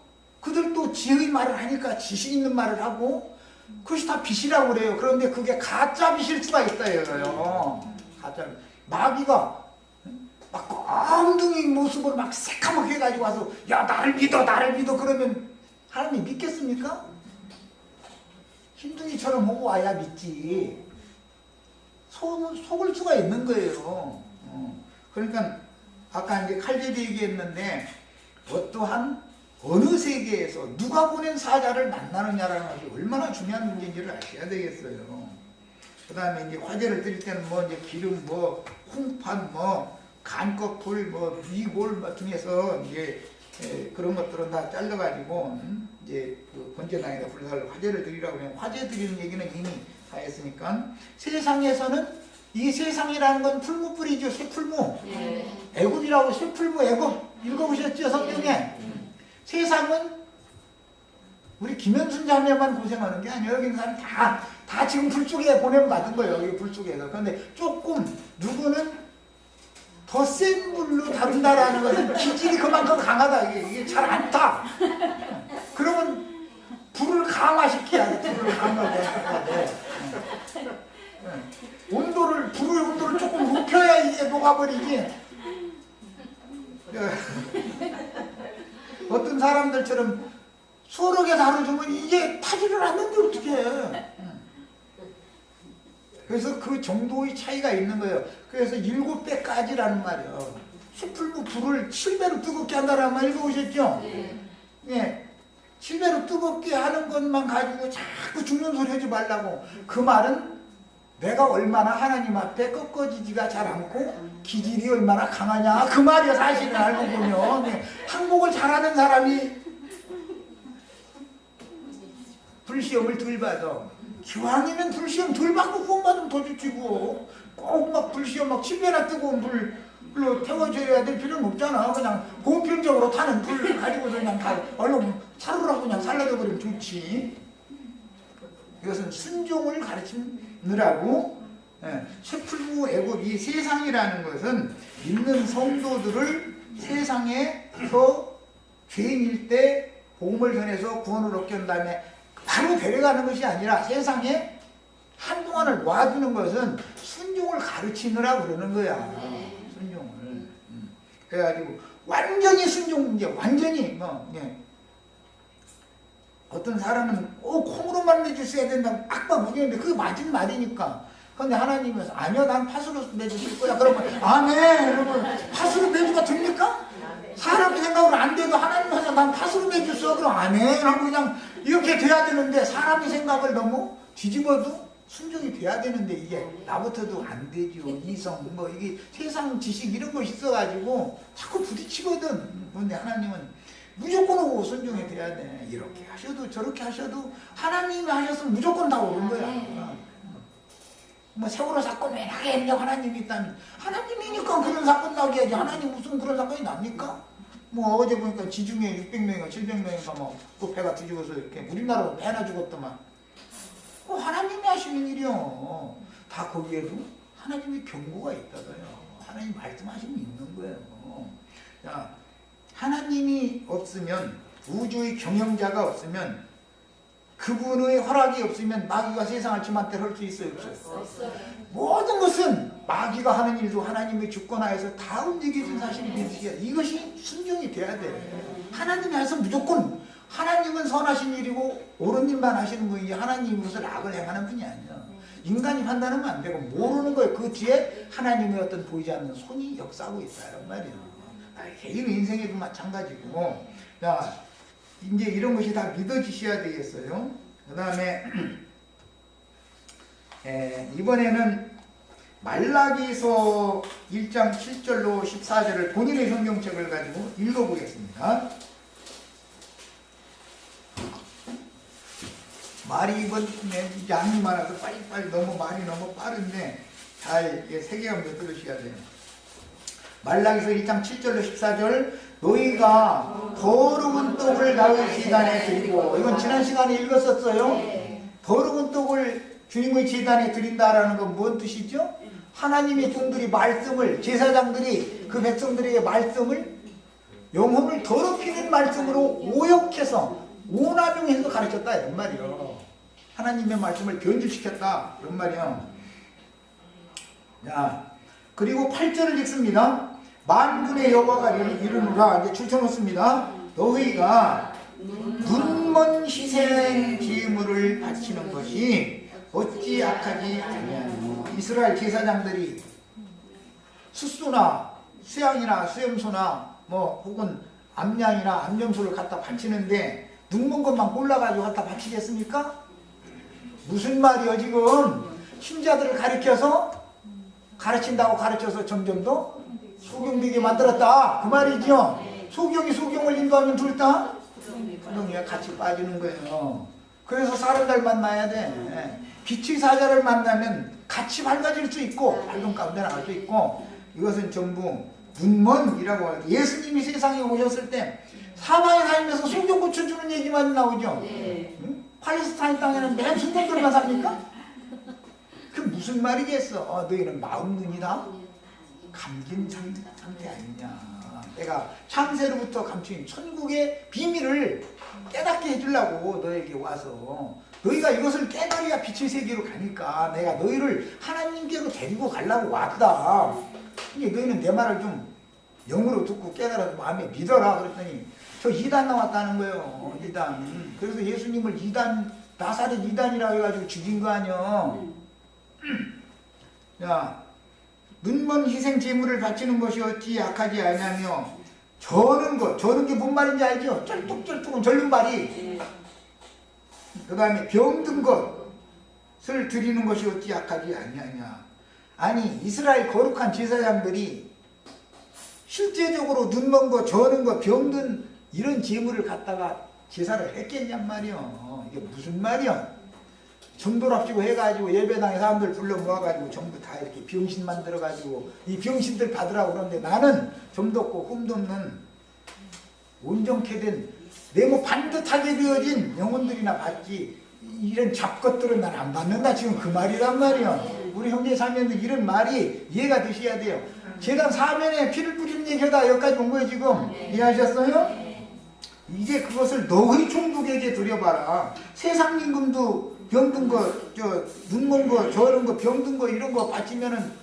그들도 지의 말을 하니까 지식 있는 말을 하고 그것이 다 빛이라고 그래요. 그런데 그게 가짜 빛일 수가 있다 이거예요. 가짜 마귀가 막 엉뚱이 모습으로 막 새까맣게 해가지고 와서 야 나를 믿어 그러면 하나님이 믿겠습니까? 흰둥이처럼 오고 와야 믿지. 속을 수가 있는 거예요. 그러니까 아까 이제 칼제비 얘기했는데 어떠한 어느 세계에서 누가 보낸 사자를 만나느냐라는 것이 얼마나 중요한 문제인지를 아셔야 되겠어요. 그 다음에 이제 화제를 드릴 때는 뭐 이제 기름, 뭐 홍판, 뭐 간꺼풀, 뭐 미골 중에서 이제 그런 것들은 다 잘라가지고 이제 그 번제당에다 불살 화제를 드리라고 하면 화제 드리는 얘기는 이미 다 했으니까 세상에서는 이 세상이라는 건 풀무불이죠. 쇠풀무. 애굽이라고 쇠풀무 애굽 읽어보셨죠 성경에? 세상은 우리 김현순 자매만 고생하는 게 아니에요. 여기 있는 사람 다 지금 불 속에 보내받은 거예요. 여기 불 속에서. 그런데 조금 누구는 더 센 물로 다룬다라는 것은 기질이 그만큼 강하다. 이게 잘 안 타. 그러면 불을 강화시켜야 돼. 불을 강화시켜야 돼. 불의 온도를 조금 높여야 이게 녹아버리지. 어떤 사람들처럼 서로 개 다뤄주면 이게 타지를 않는데 어떡해. 그래서 그 정도의 차이가 있는 거예요. 그래서 7배까지라는 말이에요. 숯불로 불을 7배로 뜨겁게 한다는 말 읽어보셨죠? 예. 7배로 뜨겁게 하는 것만 가지고 자꾸 죽는 소리 하지 말라고. 그 말은 내가 얼마나 하나님 앞에 꺾어지지가 잘 않고 기질이 얼마나 강하냐 그 말이야. 사실은 알고 보면 항복을 잘하는 사람이 불시험을 덜 받아. 기왕이면 불시험 덜 받고 구원 받으면 더 좋지. 꼭 막 불시험 막 7배나 뜨거운 불로 태워줘야 될 필요는 없잖아. 그냥 보편적으로 타는 불 가지고서 그냥 다 얼른 살으라고 그냥 살라져 버리면 좋지. 이것은 순종을 가르치느라고. 쇠풀무 애굽 이 세상이라는 것은 믿는 성도들을 세상에서 죄인일 때 복음을 전해서 구원을 얻게 한 다음에 바로 데려가는 것이 아니라 세상에 한동안을 놔두는 것은 순종을 가르치느라 그러는 거야. 순종을. 그래가지고 완전히 순종, 이제 완전히 어떤 사람은 콩으로만 내주셔야 된다고 빡빡 무게는데 그게 맞은 말이니까 근데 하나님은 아니요, 난 팥으로 내줄 거야. 그러면 아멘. 그러면 팥으로 내주가 됩니까? 사람의 생각으로 안 돼도 하나님 하자 난 팥으로 내줬어. 그럼 아멘 하고 그냥 이렇게 돼야 되는데 사람의 생각을 너무 뒤집어도 순종이 돼야 되는데 이게 나부터도 안 되죠. 이성 뭐 이게 세상 지식 이런 거 있어가지고 자꾸 부딪히거든. 그런데 하나님은 무조건 오고 순종이 돼야 돼. 이렇게 하셔도 저렇게 하셔도 하나님이 하셨으면 무조건 다 오는 거야. 뭐 세월호 사건 왜 나게 했냐 하나님이 있다면 하나님이니까 그런 사건 나게 하지. 하나님 무슨 그런 사건이 납니까? 뭐 어제 보니까 지중해 600명인가 700명인가 뭐 배가 뒤집어서 이렇게 우리나라 배나 죽었더만. 하나님이 하시는 일이요. 다 거기에도 하나님의 경고가 있다고요. 하나님 말씀하시면 있는 거예요. 자, 하나님이 없으면 우주의 경영자가 없으면 그분의 허락이 없으면 마귀가 세상을 지맘대로 할 수 있어요? 없어요? 모든 것은 마귀가 하는 일도 하나님의 주권하에서 다 움직이는 사실이 믿으시야. 이것이 순종이 돼야 돼. 하나님이 해서 무조건 하나님은 선하신 일이고 옳은 일만 하시는 분이지 하나님이 무슨 악을 행하는 분이 아니야. 인간이 판단하면 안 되고 모르는 거예요. 그 뒤에 하나님의 어떤 보이지 않는 손이 역사하고 있다는 말이에요. 개인 인생에도 마찬가지고. 자, 이제 이런 것이 다 믿어지셔야 되겠어요. 그 다음에 이번에는 말라기서 1장 7절로 14절을 본인의 성경책을 가지고 읽어보겠습니다. 말이 이번 양이 많아서 빨리빨리 말이 너무 빠른데 잘 세계가 몇 들으셔야 돼요. 말라기서 1장 7절로 14절 너희가 더러운 떡을 나의 제단에 드리고 이건 지난 시간에 읽었었어요. 더러운 떡을 주님의 제단에 드린다라는 건 뭔 뜻이죠? 하나님의 종들이 말씀을 제사장들이 그 백성들에게 말씀을 영혼을 더럽히는 말씀으로 오역해서 오남용해서 가르쳤다 이런 말이요. 하나님의 말씀을 변질시켰다 이런 말이요. 자, 그리고 8절을 읽습니다. 만군의 여호와가 이르노라. 이제 줄쳐놓습니다. 너희가 눈먼 희생 제물을 바치는 것이 어찌 악하지 아니하뇨. 이스라엘 제사장들이 숫소나 수양이나 수염소나 뭐 혹은 암양이나 암염소를 갖다 바치는데 눈먼 것만 골라가지고 갖다 바치겠습니까? 무슨 말이요 지금? 신자들을 가르친다고 가르쳐서 점점 더 소경되게 만들었다 그 말이죠. 소경이 소경을 인도하면 둘 다 소경이가 같이 빠지는 거예요. 그래서 사람들 만나야 돼. 빛의 사자를 만나면 같이 밝아질 수 있고 밝은 가운데 나갈 수 있고 이것은 전부 눈먼이라고 하죠. 예수님이 세상에 오셨을 때 사방에 다니면서 소경 고쳐주는 얘기만 나오죠. 응? 팔레스타인 땅에는 맨 소경들만 삽니까? 그 무슨 말이겠어. 너희는 마음 눈이다 감긴 상태 아니냐. 내가 창세로부터 감추인 천국의 비밀을 깨닫게 해주려고 너에게 와서 너희가 이것을 깨달아야 빛의 세계로 가니까 내가 너희를 하나님께로 데리고 가려고 왔다. 근데 너희는 내 말을 좀 영으로 듣고 깨달아서 마음에 믿어라 그랬더니 저 이단 나왔다는 거예요. 이단. 그래서 예수님을 이단 나사렛 이단이라고 해가지고 죽인 거 아니야. 야, 눈먼 희생 제물을 바치는 것이 어찌 악하지 아니하며 저는 게 뭔 말인지 알죠? 쩔뚝쩔뚝은 절는 말이. 그 다음에 병든 것을 드리는 것이 어찌 악하지 아니하냐. 아니 이스라엘 거룩한 제사장들이 실제적으로 눈먼 거, 저는 거, 병든 이런 제물을 갖다가 제사를 했겠냔 말이요. 이게 무슨 말이야? 전도랍시고 해가지고 예배당에 사람들 불러 모아가지고 전부 다 이렇게 병신 만들어가지고 이 병신들 받으라고 그러는데 나는 점도 없고 흠도 없는 온전케 된 내모 반듯하게 되어진 영혼들이나 받지 이런 잡것들은 난 안 받는다. 지금 그 말이란 말이야. 우리 형제 자매들 이런 말이 이해가 되셔야 돼요. 제가 사면에 피를 뿌리는 얘기하다 여기까지 온 거예요 지금. 이해하셨어요? 이제 그것을 너희 종족에게 드려봐라. 세상 임금도 병든 거, 눈먼 거, 저런 거, 병든 거 이런 거 바치면은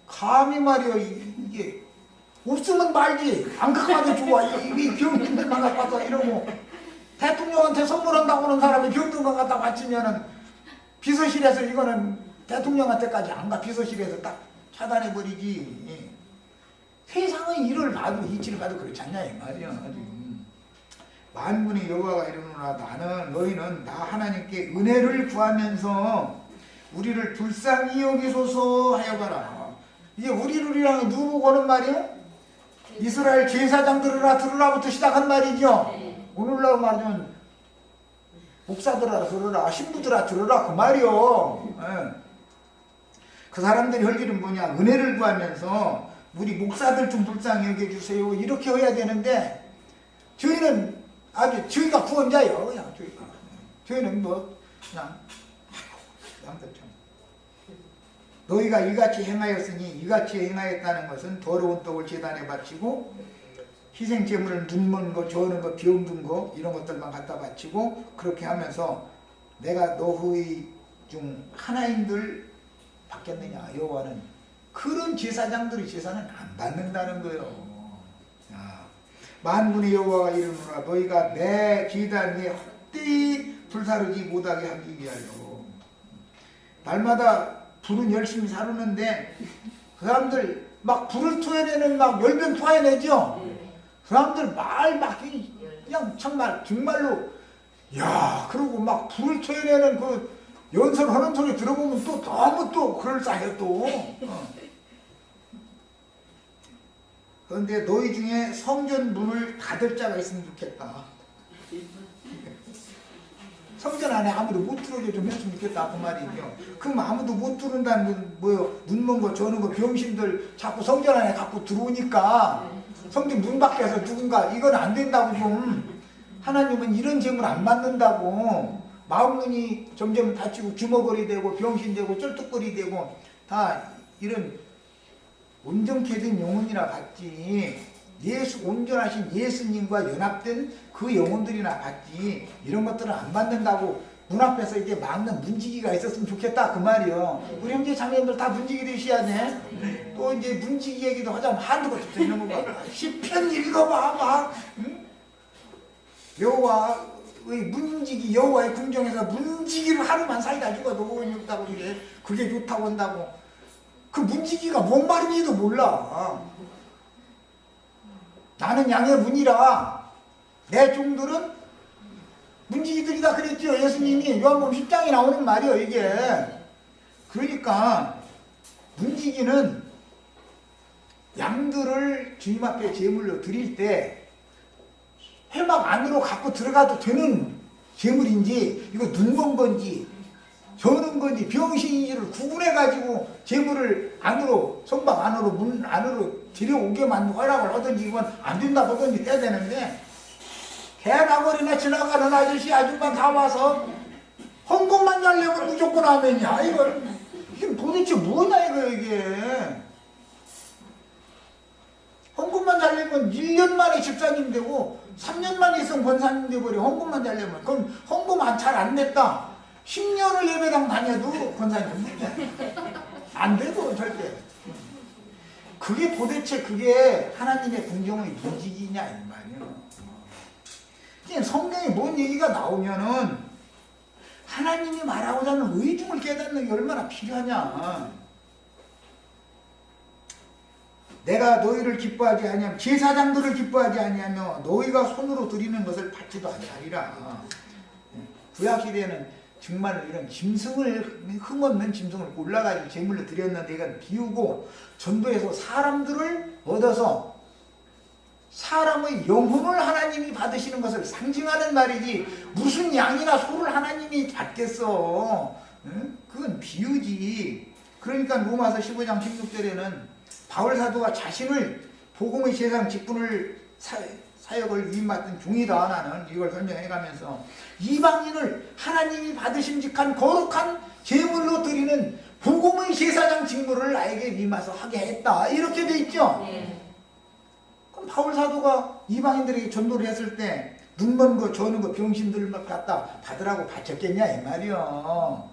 감히 말이야 이게 없으면 말지. 안 갖고 와도 좋아. 이 병든들만 갖고 와서 이러고 대통령한테 선물한다고 하는 사람이 병든 거 갖다 바치면은 비서실에서 이거는 대통령한테까지 안 가. 비서실에서 딱 차단해버리지. 세상의 일을 봐도 이치를 봐도 그렇지 않냐 이 말이야. 지금 만군의 여호와가 이르노라 나는 너희는 나 하나님께 은혜를 구하면서 우리를 불쌍히 여기소서 하여 가라. 이게 우리랑 누구 보고 하는 말이야? 이스라엘 제사장 들으라부터 시작한 말이죠. 오늘날 말하면 목사들아 들으라, 신부들아 들으라 그 말이요. 그 사람들이 할 일은 뭐냐? 은혜를 구하면서 우리 목사들 좀 불쌍히 여겨주세요. 이렇게 해야 되는데 저희는 저희가 구원자예요. 그냥 저희는 뭐 그냥 참 너희가 이같이 행하였으니 이같이 행하였다는 것은 더러운 떡을 제단에 바치고 희생제물을 눈먼 거, 저는 거, 병든 거 이런 것들만 갖다 바치고 그렇게 하면서 내가 너희 중 하나인들 받겠느냐? 여호와는 그런 제사장들의 제사는 안 받는다는 거예요. 만군의 여호와가 이르노라 너희가 내 제단 위에 헛되이 불사르지 못하게 하기 위하여. 날마다 불은 열심히 사르는데 그 사람들 막 불을 토해내는 막 열변 토해내죠. 그 사람들 말 막 그냥 정말로 야 그러고 막 불을 토해내는 그 연설하는 소리 들어보면 또 너무 또 그럴싸해 또. 그런데 너희 중에 성전 문을 닫을 자가 있으면 좋겠다. 성전 안에 아무도 못 들어오게 좀 했으면 좋겠다 그 말이죠. 그럼 아무도 못 들어온다는 건 뭐예요? 눈먼 거 저는 거 병신들 자꾸 성전 안에 갖고 들어오니까 성전 문 밖에서 누군가 이건 안 된다고 좀. 하나님은 이런 죄물 안 받는다고. 마음문이 점점 닫히고 주먹거리 되고 병신 되고 쩔뚝거리 되고 다 이런 온전케 된 영혼이나 받지. 온전하신 예수님과 연합된 그 영혼들이나 받지. 이런 것들은 안 받는다고 문 앞에서 이렇게 막는 문지기가 있었으면 좋겠다 그 말이요. 우리 형제 자매님들 다 문지기 되셔야 돼. 또 이제 문지기 얘기도 하자면 한두 것부터 이런 거 봐. 시편 읽어봐 막. 응? 여호와의 문지기 여호와의 궁정에서 문지기를 하루만 살다 죽어도 있다고 그게 좋다고 한다고. 그 문지기가 뭔 말인지도 몰라. 나는 양의 문이라. 내 종들은 문지기들이다 그랬죠. 예수님이 요한복음 10장에 나오는 말이에요 이게. 그러니까 문지기는 양들을 주님 앞에 제물로 드릴 때 회막 안으로 갖고 들어가도 되는 제물인지 이거 눈먼 건지 저는 건지 병신인지를 구분해가지고 제물을 안으로 성막 안으로 문 안으로 들여오게만 허락을 하든지 이건 안 된다 하든지 해야 되는데 개나거리나 지나가는 아저씨 아줌마 다 와서 헌금만 달려면 무조건 하면이야. 이게 도대체 뭐냐 이게. 헌금만 달려면 1년 만에 집사님 되고 3년 만에 있으면 권사님 되버려. 헌금만 달려면. 그럼 헌금 잘 안 냈다. 10년을 예배당 다녀도 권사님 안 되고 절대. 그게 도대체 그게 하나님의 궁정의 문지기냐 이 말이야. 그냥 성경에 뭔 얘기가 나오면은 하나님이 말하고자 하는 의중을 깨닫는 게 얼마나 필요하냐. 내가 너희를 기뻐하지 아니하며 제사장들을 기뻐하지 아니하며 너희가 손으로 드리는 것을 받지도 아니하리라. 구약시대에는 정말 이런 짐승을 흠없는 짐승을 골라가지고 제물로 드렸는데 이건 비우고 전도해서 사람들을 얻어서 사람의 영혼을 하나님이 받으시는 것을 상징하는 말이지 무슨 양이나 소를 하나님이 받겠어. 그건 비유지. 그러니까 로마서 15장 16절에는 바울 사도가 자신을 복음의 세상 직분을 사역을 위임받은 종이다 나는 이걸 설명해가면서 이방인을 하나님이 받으심직한 거룩한 제물로 드리는 복음의 제사장 직무를 나에게 위임해서 하게 했다 이렇게 돼 있죠. 그럼 바울 사도가 이방인들에게 전도를 했을 때 눈먼 거 저는 거 병신들을 갖다 받으라고 바쳤겠냐 이 말이요.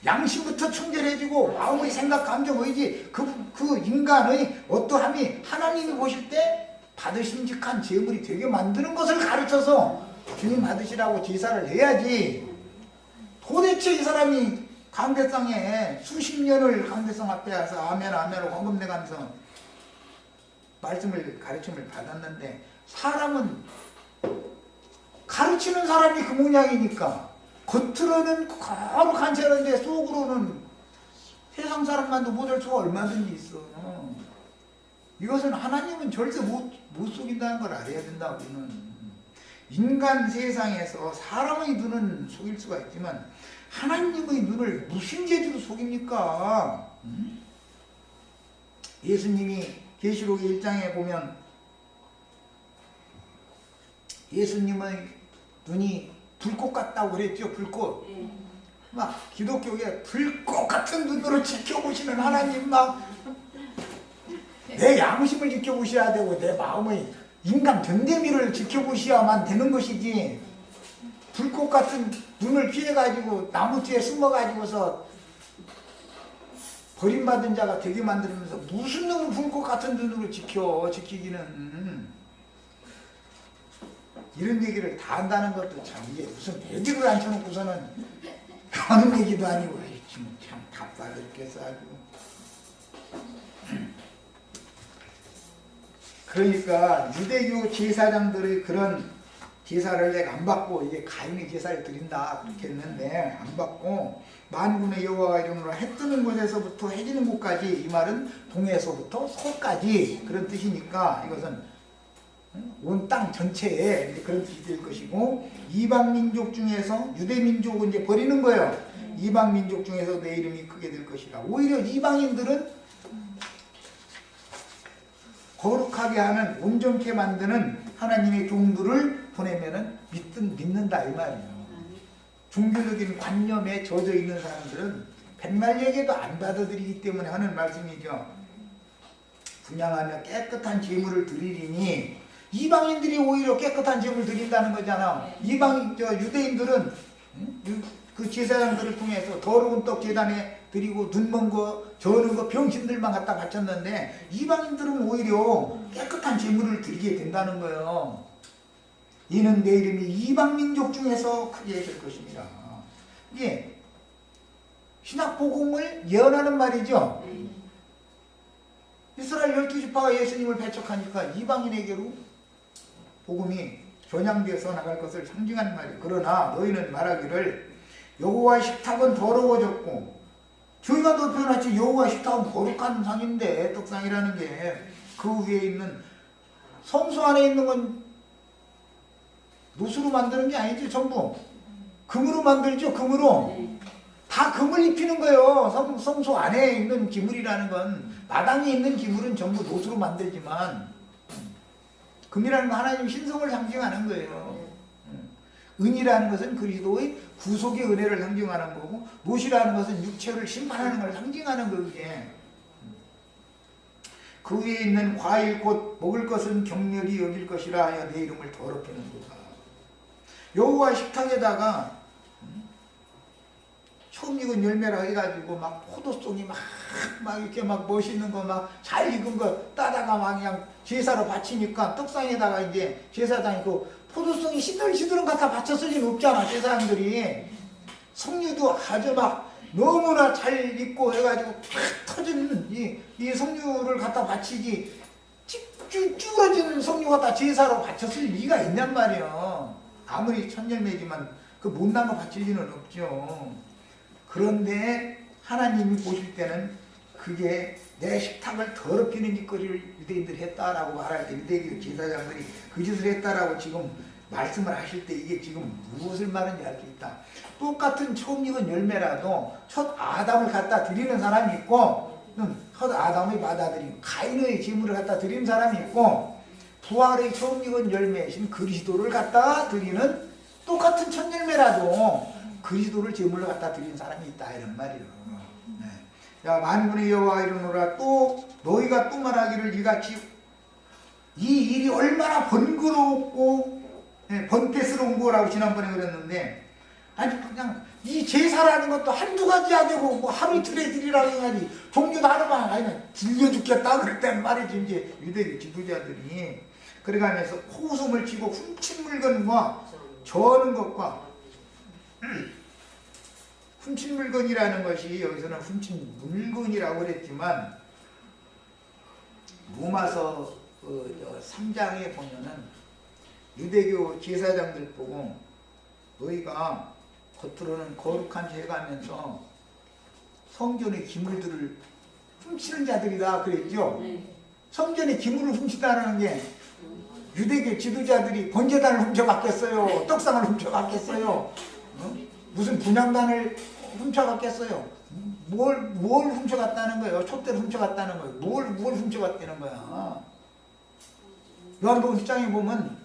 양심부터 청결해지고 마음의 생각 감정 의지 그 인간의 어떠함이 하나님이 보실 때 받으심직한 제물이 되게 만드는 것을 가르쳐서 주님 받으시라고 제사를 해야지. 도대체 이 사람이 강대상에 수십 년을 강대상 앞에 와서 아멘 아멘으로 헌금 내가면서 말씀을 가르침을 받았는데 사람은 가르치는 사람이 그 모양이니까 겉으로는 거룩한 채인데 속으로는 세상 사람만도 못할 수가 얼마든지 있어. 이것은 하나님은 절대 못 속인다는 걸 알아야 된다고. 인간 세상에서 사람의 눈은 속일 수가 있지만 하나님의 눈을 무슨 재주로 속입니까? 예수님이 계시록 1장에 보면 예수님의 눈이 불꽃 같다고 그랬죠. 불꽃. 막 기독교에 불꽃 같은 눈으로 지켜보시는 하나님, 막 내 양심을 지켜보셔야 되고 내 마음의 인간 견대미를 지켜보셔야만 되는 것이지, 불꽃 같은 눈을 피해가지고 나무 뒤에 숨어가지고서 버림받은 자가 되게 만들면서 무슨 놈을 불꽃 같은 눈으로 지키기는. 이런 얘기를 다 한다는 것도 참, 이게 무슨 얘기를 앉혀놓고서는 하는 얘기도 아니고 참 답답했겠어 아주. 그러니까 유대교 제사장들의 그런 제사를 내가 안 받고 이게 가인의 제사를 드린다 그렇게 했는데 안 받고 만군의 여호와가 이름으로 해 뜨는 곳에서부터 해 지는 곳까지, 이 말은 동에서부터 서까지 그런 뜻이니까 이것은 온 땅 전체에 그런 뜻이 될 것이고, 이방 민족 중에서 유대 민족은 이제 버리는 거예요. 이방 민족 중에서 내 이름이 크게 될 것이라. 오히려 이방인들은 거룩하게 하는, 온전케 만드는 하나님의 종들을 보내면은 믿는다 이 말이에요. 종교적인 관념에 젖어 있는 사람들은 백날얘기도 안 받아들이기 때문에 하는 말씀이죠. 분양하며 깨끗한 제물을 드리리니, 이방인들이 오히려 깨끗한 제물을 드린다는 거잖아. 유대인들은 그 제사장들을 통해서 더러운 떡 제단에 드리고 눈먼 거, 저는 거 병신들만 갖다 바쳤는데 이방인들은 오히려 깨끗한 제물을 드리게 된다는 거예요. 이는 내 이름이 이방 민족 중에서 크게 될 것입니다. 이게 신약 복음을 예언하는 말이죠. 이스라엘 12지파가 예수님을 배척하니까 이방인에게로 복음이 전향되어서 나갈 것을 상징하는 말이에요. 그러나 너희는 말하기를 여호와의 식탁은 더러워졌고, 저희가 더 표현하지 여호와의 식탁은 거룩한 상인데, 떡상이라는 게 그 위에 있는 성소 안에 있는 건 노수로 만드는 게 아니죠. 전부 금으로 만들죠. 금으로 다 금을 입히는 거예요. 성소 안에 있는 기물이라는 건, 마당에 있는 기물은 전부 노수로 만들지만 금이라는 건 하나님 신성을 상징하는 거예요. 은이라는 것은 그리스도의 구속의 은혜를 상징하는 거고, 못이라는 것은 육체를 심판하는 걸 상징하는 거기에, 그 위에 있는 과일 곧 먹을 것은 격렬히 여길 것이라 하여 내 이름을 더럽히는도다. 여호와의 식탁에다가 처음 익은 열매라 해가지고 막 포도송이 막 이렇게 막 멋있는 거 막 잘 익은 거 따다가 막 그냥 제사로 바치니까, 떡상에다가 이제 제사장이 그 포도송이 시들시들은 갖다 바쳤을 리는 없잖아. 제사장들이 석류도 아주 막 너무나 잘 익고 해가지고 탁 터진 이 석류를 갖다 바치지, 쭈그러진 석류 갖다 제사로 바쳤을 리가 있냔 말이에요. 아무리 천열매지만 그 못난 거 바칠 리는 없죠. 그런데 하나님이 보실 때는 그게 내 식탁을 더럽히는 짓거리를 유대인들이 했다라고 말할 때, 유대교 제사장들이 그 짓을 했다라고 지금 말씀을 하실 때 이게 지금 무엇을 말하는지 알 수 있다. 똑같은 처음 익은 열매라도 첫 아담을 갖다 드리는 사람이 있고, 첫 아담을 받아들인 가인의 제물을 갖다 드리는 사람이 있고, 부활의 처음 익은 열매이신 그리스도를 갖다 드리는, 똑같은 첫 열매라도 그리스도를 제물로 갖다 드리는 사람이 있다 이런 말이에요. 네. 야, 만군의 여호와 이르노라. 또 너희가 또 말하기를 이같이 이 일이 얼마나 번거롭고 번패스러운 거라고 지난번에 그랬는데, 아니 그냥 이 제사라는 것도 한두 가지 안 되고 뭐 하루 이틀에 드리라고 해야지 종교도 하루만 아니면 질려 죽겠다 그랬단 말이지. 이제 유대교 지도자들이 그래가면서 코웃음을 치고 훔친 물건과 저는 것과 훔친 물건이라는 것이 여기서는 훔친 물건이라고 그랬지만 로마서 3장에 보면은 유대교 제사장들 보고 너희가 겉으로는 거룩한 지 해가면서 성전의 기물들을 훔치는 자들이다 그랬죠. 성전의 기물을 훔치다라는 게 유대교 지도자들이 번제단을 훔쳐갔겠어요? 떡상을 훔쳐갔겠어요? 무슨 분향단을 훔쳐갔겠어요? 뭘 훔쳐갔다는 거예요? 촛대를 훔쳐갔다는 거예요? 뭘 훔쳐갔다는 거야? 요한복음 10장에 보면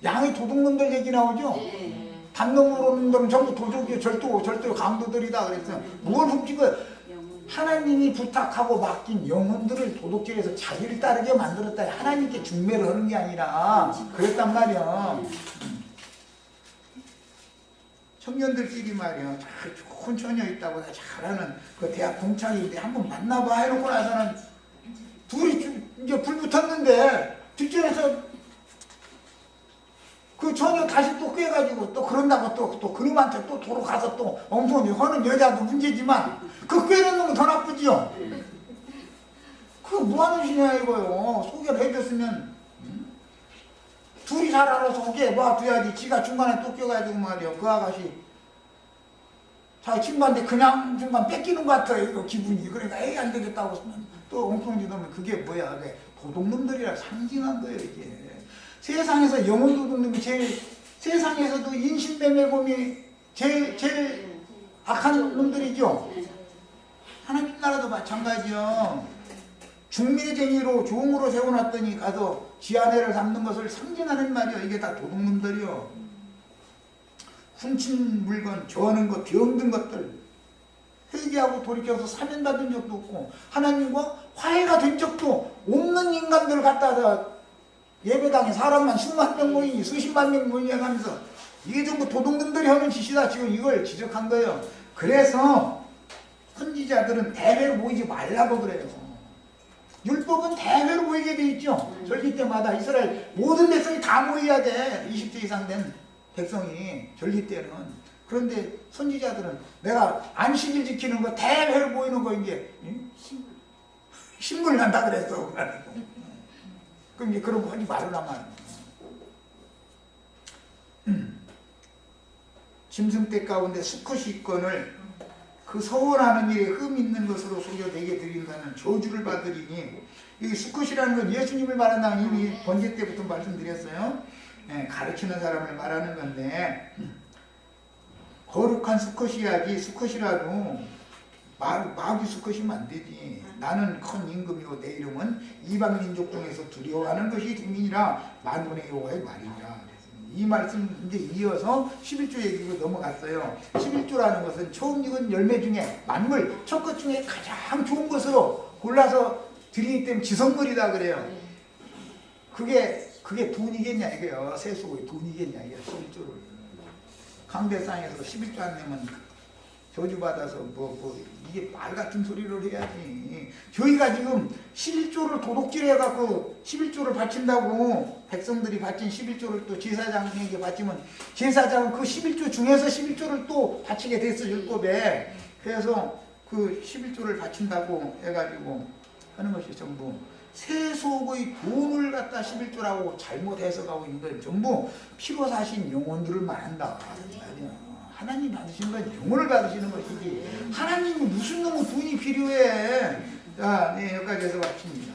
양의 도둑놈들 얘기 나오죠? 담놈으로는 전부 도둑이요, 절도 강도들이다 그랬어요. 뭘 훔친 거예요? 하나님이 부탁하고 맡긴 영혼들을 도둑질해서 자기를 따르게 만들었다. 하나님께 중매를 하는 게 아니라 그랬단 말이야. 청년들끼리 말이야, 잘 좋은 처녀 있다고 나 잘하는 그 대학 동창인데 한번 만나봐 해놓고 나서는 둘이 이제 불 붙었는데 뒷전에서 그 처녀 다시 또 꿰가지고 또 그런다고 또 그놈한테 또 도로 가서 또 엉뚱하게 하는 여자도 문제지만 그 꿰는 놈은 더 나쁘지요. 그거 뭐하는 짓이냐 이거요. 소개를 해줬으면 둘이 잘 알아서 소개해 놔둬야지. 지가 중간에 또 껴가지고 말이야. 그 아가씨 자기 친구한테 그냥 중간 뺏기는 것 같아 이거 기분이. 그러니까 에이 안 되겠다고 하면 또 엉뚱한 짓 하면 그게 뭐야. 그게 도둑놈들이라 상징한 거예요 이게. 세상에서 영혼 도둑놈이 제일 세상에서도 인신매매범이 제일 악한 놈들이죠. 하나님 나라도 마찬가지요. 중매쟁이로 종으로 세워놨더니 가서 지 아내를 잡는 것을 상징하는 말이요. 이게 다 도둑놈들이요. 훔친 물건, 저하는 것, 병든 것들 회개하고 돌이켜서 사면받은 적도 없고 하나님과 화해가 된 적도 없는 인간들을 갖다가 예배당에 사람만 수만 명 모이니 수십만 명 모이니 하면서 이게 전부 도둑놈들이 하는 짓이다. 지금 이걸 지적한 거예요. 그래서 선지자들은 대회로 모이지 말라고 그래요. 율법은 대회로 모이게 돼 있죠. 절기 때마다 이스라엘 모든 백성이 다 모여야 돼. 20세 이상 된 백성이 절기 때는. 그런데 선지자들은 내가 안식일 지키는 거 대회로 모이는 거 이게 신물 난다 그랬어. 그럼 이제 그런 거 하지 말으란 말이야. 짐승떼 가운데 수컷이 있건을 그 서원하는 일에 흠 있는 것으로 속여 내게 드린다는 저주를 받으리니 이 수컷이라는 건 예수님을 말한다는 이미 번제 때부터 말씀드렸어요. 가르치는 사람을 말하는 건데 거룩한 수컷이야지. 수컷이라도 마귀 수컷이면 안 되지. 나는 큰 임금이고 내 이름은 이방 민족 중에서 두려워하는 것이 주민이라 만군의 여호와의 말이라. 이 말씀 이제 이어서 11조 얘기로 넘어갔어요. 11조라는 것은 처음 익은 열매 중에 만물 첫 것 중에 가장 좋은 것으로 골라서 드리기 때문에 지성물이다 그래요. 그게 돈이겠냐 이거요. 세수고의 돈이겠냐 이게 11조를. 강대상에서 11조 안 내면 저주받아서 이게 말 같은 소리를 해야지. 저희가 지금 11조를 도둑질 해갖고 11조를 바친다고 백성들이 바친 11조를 또 제사장에게 바치면 제사장은 그 11조 중에서 11조를 또 바치게 됐어 율법에. 그래서 그 11조를 바친다고 해가지고 하는 것이 전부 세속의 돈을 갖다 11조라고 잘못 해석하고 있는 건 전부 피로 사신 영혼들을 말한다. 하나님 받으시는 건 영혼을 받으시는 것이지 하나님이 무슨 놈의 돈이 필요해. 자, 네, 여기까지 해서 마칩니다.